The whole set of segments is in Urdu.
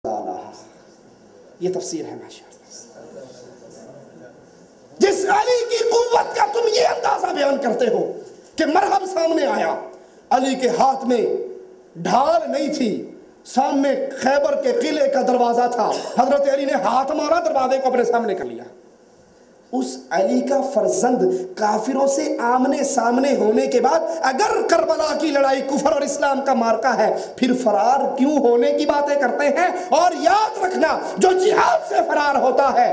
یہ تفسیر ہے ماشاءاللہ۔ جس علی کی قوت کا تم یہ اندازہ بیان کرتے ہو کہ مرہم سامنے آیا، علی کے ہاتھ میں ڈھال نہیں تھی، سامنے خیبر کے قلعے کا دروازہ تھا، حضرت علی نے ہاتھ مارا، دروازے کو اپنے سامنے کر لیا۔ اس علی کا فرزند کافروں سے آمنے سامنے ہونے کے بعد اگر کربلا کی لڑائی کفر اور اسلام کا مارکا ہے، پھر فرار کیوں ہونے کی باتیں کرتے ہیں؟ اور یاد رکھنا، جو جہاد سے فرار ہوتا ہے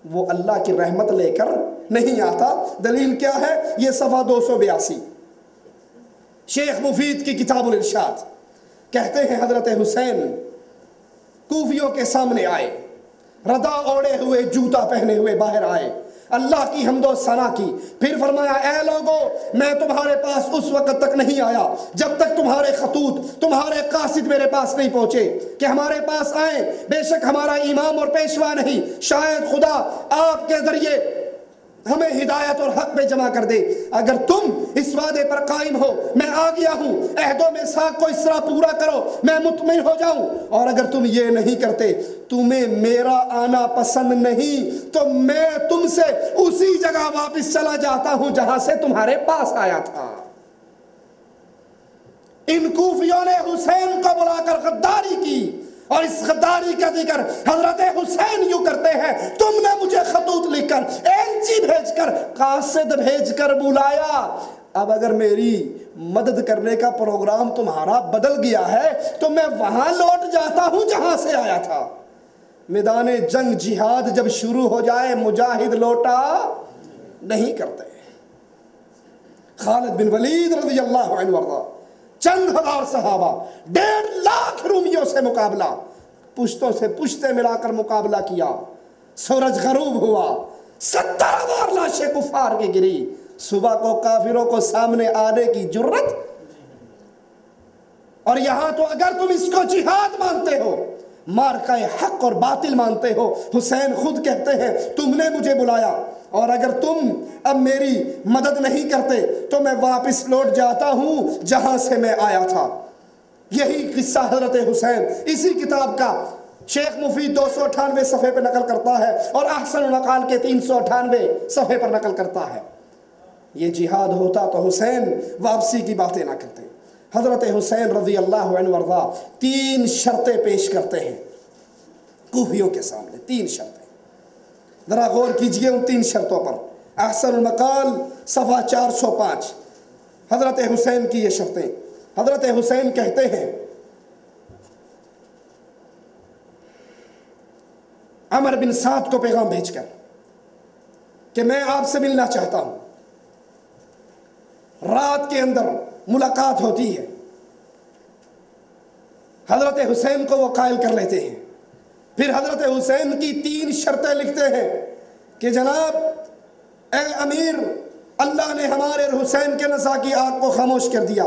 وہ اللہ کی رحمت لے کر نہیں آتا۔ دلیل کیا ہے؟ یہ صفحہ 282، شیخ مفید کی کتاب الارشاد۔ کہتے ہیں حضرت حسین کوفیوں کے سامنے آئے، ردا اوڑے ہوئے، جوتا پہنے ہوئے باہر آئے، اللہ کی حمد و ثنا کی، پھر فرمایا اے لوگو، میں تمہارے پاس اس وقت تک نہیں آیا جب تک تمہارے خطوط، تمہارے قاصد میرے پاس نہیں پہنچے کہ ہمارے پاس آئیں۔ بے شک ہمارا امام اور پیشوا نہیں، شاید خدا آپ کے ذریعے ہمیں ہدایت اور حق میں جمع کر دے۔ اگر تم اس وعدے پر قائم ہو، میں آ گیا ہوں، عہد و میثاق کو اس طرح پورا کرو، میں مطمئن ہو جاؤں۔ اور اگر تم یہ نہیں کرتے، تمہیں میرا آنا پسند نہیں، تو میں تم سے اسی جگہ واپس چلا جاتا ہوں جہاں سے تمہارے پاس آیا تھا۔ ان کوفیوں نے حسین کو بلا کر غداری کی، اور اس غداری کا ذکر حضرت حسین یوں کرتے ہیں، تم نے مجھے خطوط لکھ کر، ایلچی بھیج کر، قاصد بھیج کر بلایا، اب اگر میری مدد کرنے کا پروگرام تمہارا بدل گیا ہے تو میں وہاں لوٹ جاتا ہوں جہاں سے آیا تھا۔ میدان جنگ جہاد جب شروع ہو جائے، مجاہد لوٹا نہیں کرتے۔ خالد بن ولید رضی اللہ عنہ وارضہ، چند ہزار صحابہ، 1.5 لاکھ رومیوں سے مقابلہ، پشتوں سے پشتے ملا کر مقابلہ کیا، سورج غروب ہوا، 70,000 لاشیں کفار کی گری، صبح کو کافروں کو سامنے آنے کی جرت۔ اور یہاں تو اگر تم اس کو جہاد مانتے ہو، مارکہ حق اور باطل مانتے ہو، حسین خود کہتے ہیں تم نے مجھے بلایا، اور اگر تم اب میری مدد نہیں کرتے تو میں واپس لوٹ جاتا ہوں جہاں سے میں آیا تھا۔ یہی قصہ حضرت حسین اسی کتاب کا شیخ مفید 298 صفحے پہ نقل کرتا ہے، اور احسن المقال کے 398 صفحے پر نقل کرتا ہے۔ یہ جہاد ہوتا تو حسین واپسی کی باتیں نہ کرتے۔ حضرت حسین رضی اللہ عنہ وارضہ 3 شرطیں پیش کرتے ہیں کوفیوں کے سامنے، 3 شرطیں۔ ذرا غور کیجئے ان 3 شرطوں پر۔ احسن المقال صفحہ 405، حضرت حسین کی یہ شرطیں۔ حضرت حسین کہتے ہیں عمر بن سعد کو پیغام بھیج کر کہ میں آپ سے ملنا چاہتا ہوں۔ رات کے اندر ملاقات ہوتی ہے، حضرت حسین کو وہ قائل کر لیتے ہیں۔ پھر حضرت حسین کی 3 شرطیں لکھتے ہیں کہ جناب اے امیر، اللہ نے ہمارے حسین کے نزاع کی آگ کو خاموش کر دیا،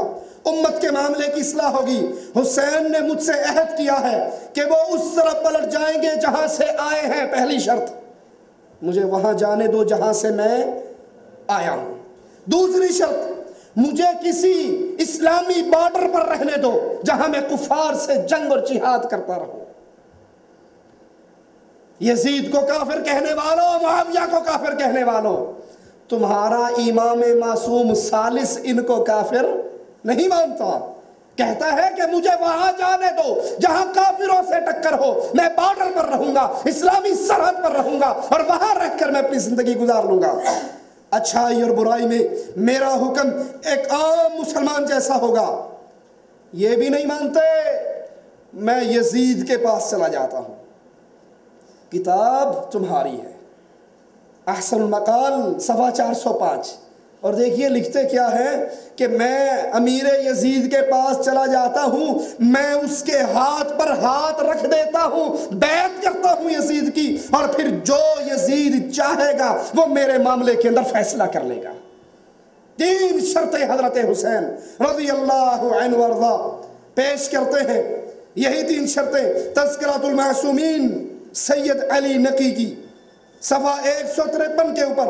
امت کے معاملے کی اصلاح ہوگی۔ حسین نے مجھ سے عہد کیا ہے کہ وہ اس طرف پلٹ جائیں گے جہاں سے آئے ہیں۔ پہلی شرط، مجھے وہاں جانے دو جہاں سے میں آیا ہوں۔ دوسری شرط، مجھے کسی اسلامی بارڈر پر رہنے دو جہاں میں کفار سے جنگ اور جہاد کرتا رہوں۔ یزید کو کافر کہنے والوں، معاویہ کو کافر کہنے والوں، تمہارا امام معصوم ثالث ان کو کافر نہیں مانتا، کہتا ہے کہ مجھے وہاں جانے دو جہاں کافروں سے ٹکر ہو، میں بارڈر پر رہوں گا، اسلامی سرحد پر رہوں گا، اور وہاں رہ کر میں اپنی زندگی گزار لوں گا۔ اچھائی اور برائی میں میرا حکم ایک عام مسلمان جیسا ہوگا۔ یہ بھی نہیں مانتے، میں یزید کے پاس چلا جاتا ہوں۔ کتاب تمہاری ہے، احسن المقال صفحہ 405۔ اور دیکھیے لکھتے کیا ہے کہ میں امیر یزید کے پاس چلا جاتا ہوں، میں اس کے ہاتھ پر ہاتھ رکھ دیتا ہوں، بیعت کرتا ہوں یزید کی، اور پھر جو یزید چاہے گا وہ میرے معاملے کے اندر فیصلہ کر لے گا۔ 3 شرطیں حضرت حسین رضی اللہ عنہ وارضہ پیش کرتے ہیں۔ یہی 3 شرطیں تذکرۃ المعصومین سید علی نقی کی صفحہ 153 کے اوپر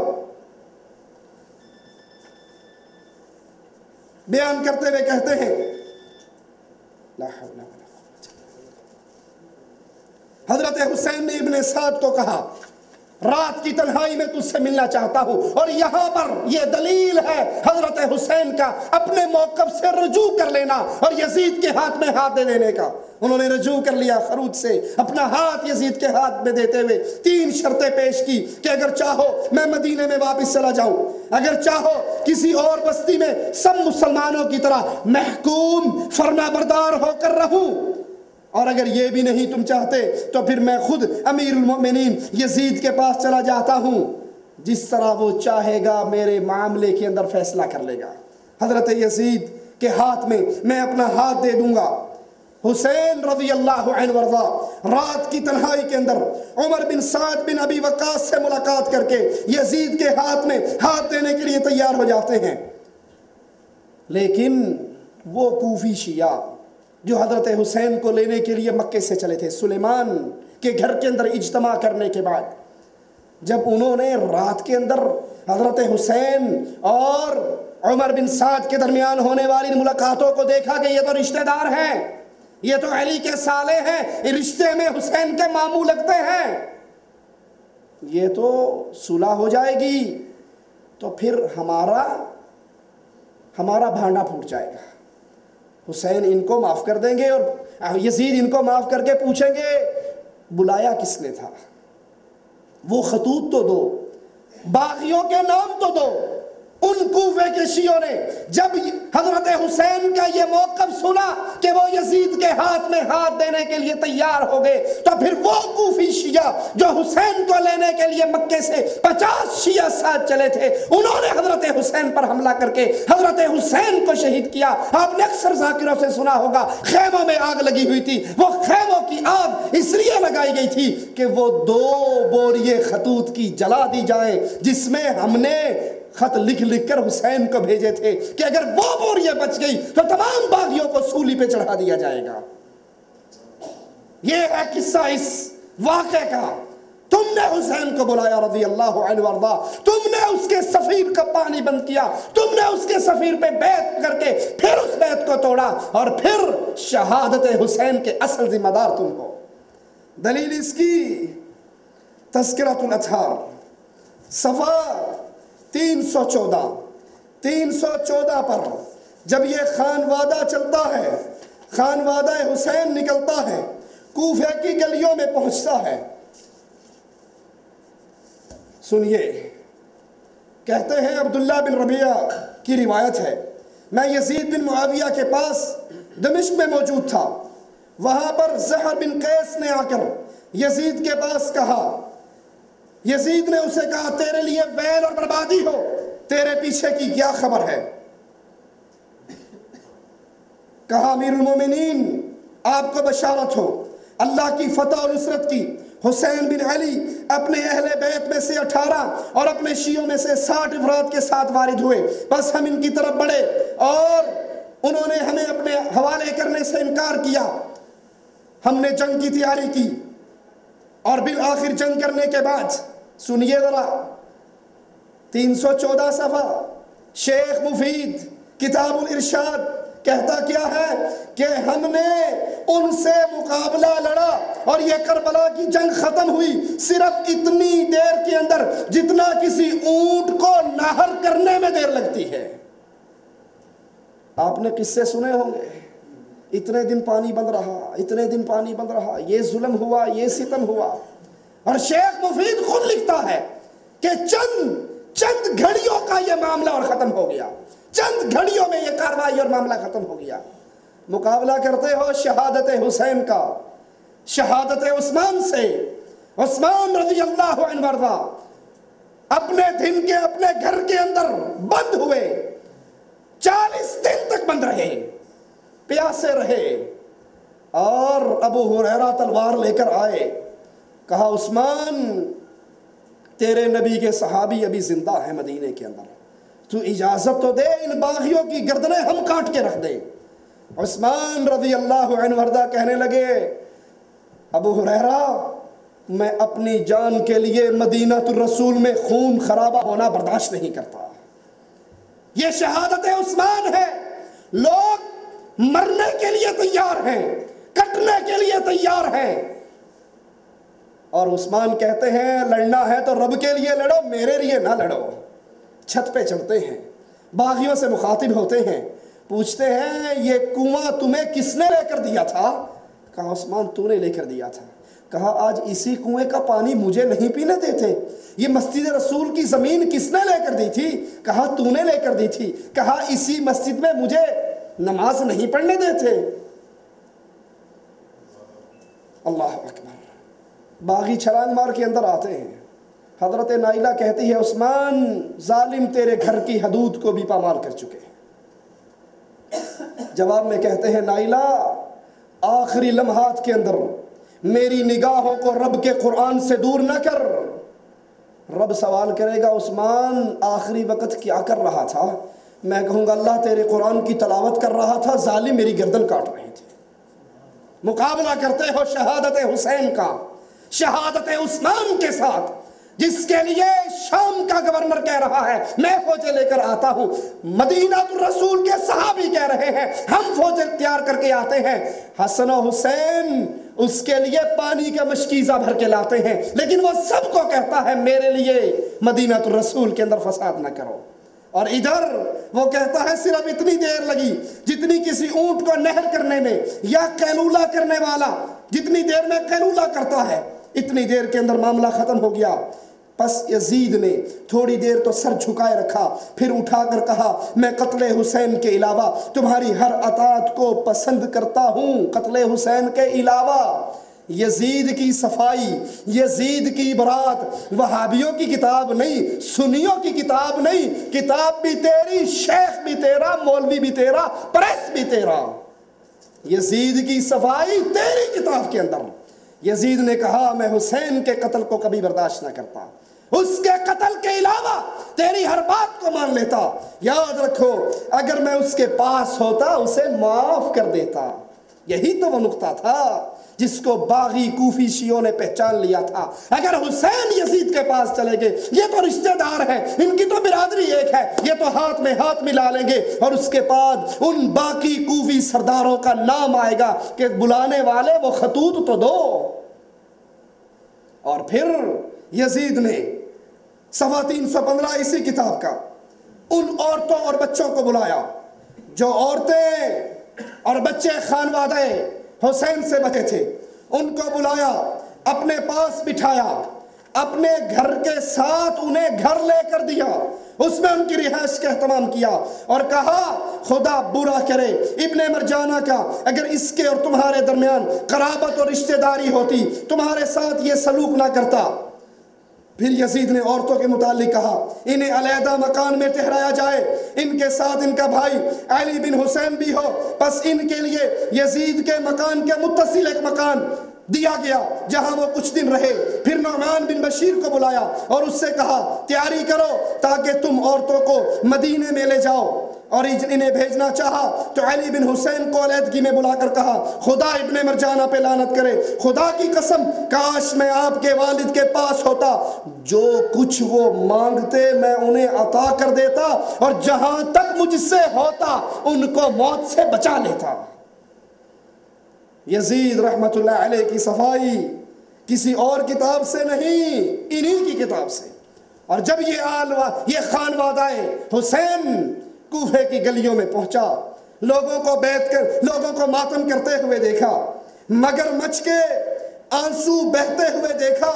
بیان کرتے ہوئے کہتے ہیں لا حول ولا قوة حضرت حسین نے ابن سعد کو کہا رات کی تنہائی میں تجھ سے ملنا چاہتا ہوں، اور یہاں پر یہ دلیل ہے حضرت حسین کا اپنے موقف سے رجوع کر لینا اور یزید کے ہاتھ میں ہاتھ دے دینے کا۔ انہوں نے رجوع کر لیا خروج سے، اپنا ہاتھ یزید کے ہاتھ میں دیتے ہوئے 3 شرطیں پیش کی کہ اگر چاہو میں مدینے میں واپس چلا جاؤں، اگر چاہو کسی اور بستی میں سب مسلمانوں کی طرح محکوم فرما بردار ہو کر رہوں، اور اگر یہ بھی نہیں تم چاہتے تو پھر میں خود امیر المؤمنین یزید کے پاس چلا جاتا ہوں، جس طرح وہ چاہے گا میرے معاملے کے اندر فیصلہ کر لے گا۔ حضرت یزید کے ہاتھ میں اپنا ہاتھ دے دوں گا۔ حسین رضی اللہ عنہ وارضا رات کی تنہائی کے اندر عمر بن سعد بن ابی وقاص سے ملاقات کر کے یزید کے ہاتھ میں ہاتھ دینے کے لیے تیار ہو جاتے ہیں، لیکن وہ کوفی شیعہ جو حضرت حسین کو لینے کے لیے مکے سے چلے تھے، سلیمان کے گھر کے اندر اجتماع کرنے کے بعد جب انہوں نے رات کے اندر حضرت حسین اور عمر بن سعد کے درمیان ہونے والی ملاقاتوں کو دیکھا کہ یہ تو رشتہ دار ہیں، یہ تو علی کے سالے ہیں، رشتے میں حسین کے ماموں لگتے ہیں، یہ تو صلح ہو جائے گی تو پھر ہمارا بھانڈا پھوٹ جائے گا، حسین ان کو معاف کر دیں گے اور یزید ان کو معاف کر کے پوچھیں گے بلایا کس نے تھا، وہ خطوط تو دو، باغیوں کے نام تو دو۔ ان کوفے کے شیعوں نے جب حضرت حسین کا یہ موقف سنا کہ وہ یزید کے ہاتھ میں ہاتھ دینے کے لیے تیار ہو گئے، تو پھر وہ کوفی شیعہ جو حسین کو لینے کے لیے مکے سے 50 شیعہ ساتھ چلے تھے، انہوں نے حضرت حسین پر حملہ کر کے حضرت حسین کو شہید کیا۔ آپ نے اکثر ذاکروں سے سنا ہوگا خیموں میں آگ لگی ہوئی تھی، وہ خیموں کی آگ اس لیے لگائی گئی تھی کہ وہ 2 بوریے خطوط کی جلا دی جائے، جس میں ہم نے خط لکھ کر حسین کو بھیجے تھے کہ اگر وہ بوریاں بچ گئی تو تمام باغیوں کو سولی پہ چڑھا دیا جائے گا۔ یہ ہے قصہ اس واقعے کا۔ تم نے حسین کو بلایا رضی اللہ عنہ وارضا، تم نے اس کے سفیر کا پانی بند کیا، تم نے اس کے سفیر پہ بیعت کر کے پھر اس بیعت کو توڑا، اور پھر شہادت حسین کے اصل ذمہ دار تم ہو۔ دلیل اس کی تذکرۃ الاطہار صفحہ 314 پر جب یہ خانوادہ چلتا ہے، خانوادہ حسین نکلتا ہے، کوفہ کی گلیوں میں پہنچتا ہے، سنیے، کہتے ہیں عبداللہ بن ربیعہ کی روایت ہے، میں یزید بن معاویہ کے پاس دمشق میں موجود تھا، وہاں پر زہر بن قیس نے آ کر یزید کے پاس کہا، یزید نے اسے کہا تیرے لیے ویل اور بربادی ہو، تیرے پیچھے کی کیا خبر ہے؟ کہا امیر المومنین آپ کو بشارت ہو اللہ کی فتح اور نصرت کی، حسین بن علی اپنے اہل بیت میں سے 18 اور اپنے شیعوں میں سے 60 افراد کے ساتھ وارد ہوئے، بس ہم ان کی طرف بڑھے اور انہوں نے ہمیں اپنے حوالے کرنے سے انکار کیا، ہم نے جنگ کی تیاری کی، اور بالآخر جنگ کرنے کے بعد سنیے ذرا 314 صفحہ شیخ مفید کتاب الارشاد کہتا کیا ہے کہ ہم نے ان سے مقابلہ لڑا اور یہ کربلا کی جنگ ختم ہوئی صرف اتنی دیر کے اندر جتنا کسی اونٹ کو نہر کرنے میں دیر لگتی ہے۔ آپ نے قصے سنے ہوں گے، اتنے دن پانی بند رہا، اتنے دن پانی بند رہا، یہ ظلم ہوا، یہ ستم ہوا، اور شیخ مفید خود لکھتا ہے کہ چند گھڑیوں کا یہ معاملہ اور ختم ہو گیا، چند گھڑیوں میں یہ کاروائی اور معاملہ ختم ہو گیا۔ مقابلہ کرتے ہو شہادت حسین کا، شہادت عثمان سے، عثمان رضی اللہ عنہ وارضا اپنے دن کے اپنے گھر کے اندر بند ہوئے، 40 دن تک بند رہے، پیاسے رہے، اور ابو ہریرہ تلوار لے کر آئے، کہا عثمان تیرے نبی کے صحابی ابھی زندہ ہیں مدینے کے اندر، تو اجازت تو دے ان باغیوں کی گردنیں ہم کاٹ کے رکھ دیں۔ عثمان رضی اللہ عنہ وارضا کہنے لگے ابو ہریرہ میں اپنی جان کے لیے مدینہ الرسول میں خون خرابہ ہونا برداشت نہیں کرتا، یہ شہادت عثمان ہے، لوگ مرنے کے لیے تیار ہیں، کٹنے کے لیے تیار ہیں، اور عثمان کہتے ہیں لڑنا ہے تو رب کے لیے لڑو، میرے لیے نہ لڑو۔ چھت پہ چڑھتے ہیں، باغیوں سے مخاطب ہوتے ہیں، پوچھتے ہیں یہ کنواں تمہیں کس نے لے کر دیا تھا؟ کہا عثمان تو نے لے کر دیا تھا۔ کہا آج اسی کنویں کا پانی مجھے نہیں پینے دیتے؟ یہ مسجد رسول کی زمین کس نے لے کر دی تھی؟ کہا تو نے لے کر دی تھی۔ کہا اسی مسجد میں مجھے نماز نہیں پڑھنے دیتے؟ اللہ اکبر۔ باغی چھلانگ مار کے اندر آتے ہیں، حضرت نائلہ کہتی ہے عثمان ظالم تیرے گھر کی حدود کو بھی پامال کر چکے ہیں۔ جواب میں کہتے ہیں نائلہ آخری لمحات کے اندر میری نگاہوں کو رب کے قرآن سے دور نہ کر۔ رب سوال کرے گا عثمان آخری وقت کیا کر رہا تھا؟ میں کہوں گا اللہ تیرے قرآن کی تلاوت کر رہا تھا، ظالم میری گردن کاٹ رہے تھے۔ مقابلہ کرتے ہو شہادت حسین کا شہادت عثمان کے ساتھ، جس کے لیے شام کا گورنر کہہ رہا ہے میں فوجیں لے کر آتا ہوں، مدینہ الرسول کے صحابی کہہ رہے ہیں ہم فوجیں تیار کر کے آتے ہیں، حسن و حسین اس کے لیے پانی کا مشکیزہ بھر کے لاتے ہیں، لیکن وہ سب کو کہتا ہے میرے لیے مدینہ الرسول کے اندر فساد نہ کرو۔ اور ادھر وہ کہتا ہے صرف اتنی دیر لگی جتنی کسی اونٹ کو نہر کرنے میں، یا قیلولہ کرنے والا جتنی دیر میں قیلولہ کرتا ہے اتنی دیر کے اندر معاملہ ختم ہو گیا۔ پس یزید نے تھوڑی دیر تو سر جھکائے رکھا، پھر اٹھا کر کہا میں قتل حسین کے علاوہ تمہاری ہر اطاعت کو پسند کرتا ہوں، قتل حسین کے علاوہ۔ یزید کی صفائی، یزید کی برات وہابیوں کی کتاب نہیں، سنیوں کی کتاب نہیں، کتاب بھی تیری، شیخ بھی تیرا، مولوی بھی تیرا، پریس بھی تیرا۔ یزید کی صفائی تیری کتاب کے اندر۔ یزید نے کہا میں حسین کے قتل کو کبھی برداشت نہ کرتا، اس کے قتل کے علاوہ تیری ہر بات کو مان لیتا، یاد رکھو اگر میں اس کے پاس ہوتا اسے معاف کر دیتا۔ یہی تو وہ نقطہ تھا جس کو باغی کوفی شیعوں نے پہچان لیا تھا۔ اگر حسین یزید کے پاس چلے گئے، یہ تو رشتہ دار ہیں، ان کی تو برادری ایک ہے، یہ تو ہاتھ میں ہاتھ ملا لیں گے، اور اس کے بعد ان باقی کوفی سرداروں کا نام آئے گا کہ بلانے والے وہ خطوط تو دو۔ اور پھر یزید نے صفحہ 315 اسی کتاب کا ان عورتوں اور بچوں کو بلایا جو عورتیں اور بچے خانوادہ حسین سے بچے تھے، ان کو بلایا، اپنے پاس بٹھایا، اپنے گھر کے ساتھ انہیں گھر لے کر دیا، اس میں ان کی رہائش کا اہتمام کیا، اور کہا خدا برا کرے ابن مرجانہ کا اگر اس کے اور تمہارے درمیان قرابت اور رشتہ داری ہوتی، تمہارے ساتھ یہ سلوک نہ کرتا۔ پھر یزید نے عورتوں کے متعلق کہا انہیں علیحدہ مکان میں ٹھہرایا جائے، ان کے ساتھ ان کا بھائی علی بن حسین بھی ہو، بس ان کے لیے یزید کے مکان کے متصل ایک مکان دیا گیا جہاں وہ کچھ دن رہے۔ پھر نعمان بن بشیر کو بلایا اور اس سے کہا تیاری کرو تاکہ تم عورتوں کو مدینے میں لے جاؤ، اور انہیں بھیجنا چاہا تو علی بن حسین کو علیحدگی میں بلا کر کہا خدا ابن مرجانہ پہ لعنت کرے، خدا کی قسم کاش میں آپ کے والد کے پاس ہوتا، جو کچھ وہ مانگتے میں انہیں عطا کر دیتا، اور جہاں تک مجھ سے ہوتا ان کو موت سے بچا لیتا۔ یزید رحمت اللہ علیہ کی صفائی کسی اور کتاب سے نہیں، انہی کی کتاب سے۔ اور جب یہ خانوادہ حسین کوفے کی گلیوں میں پہنچا، لوگوں کو بیٹھ کر لوگوں کو ماتم کرتے ہوئے دیکھا، مگر مچھ کے آنسو بہتے ہوئے دیکھا،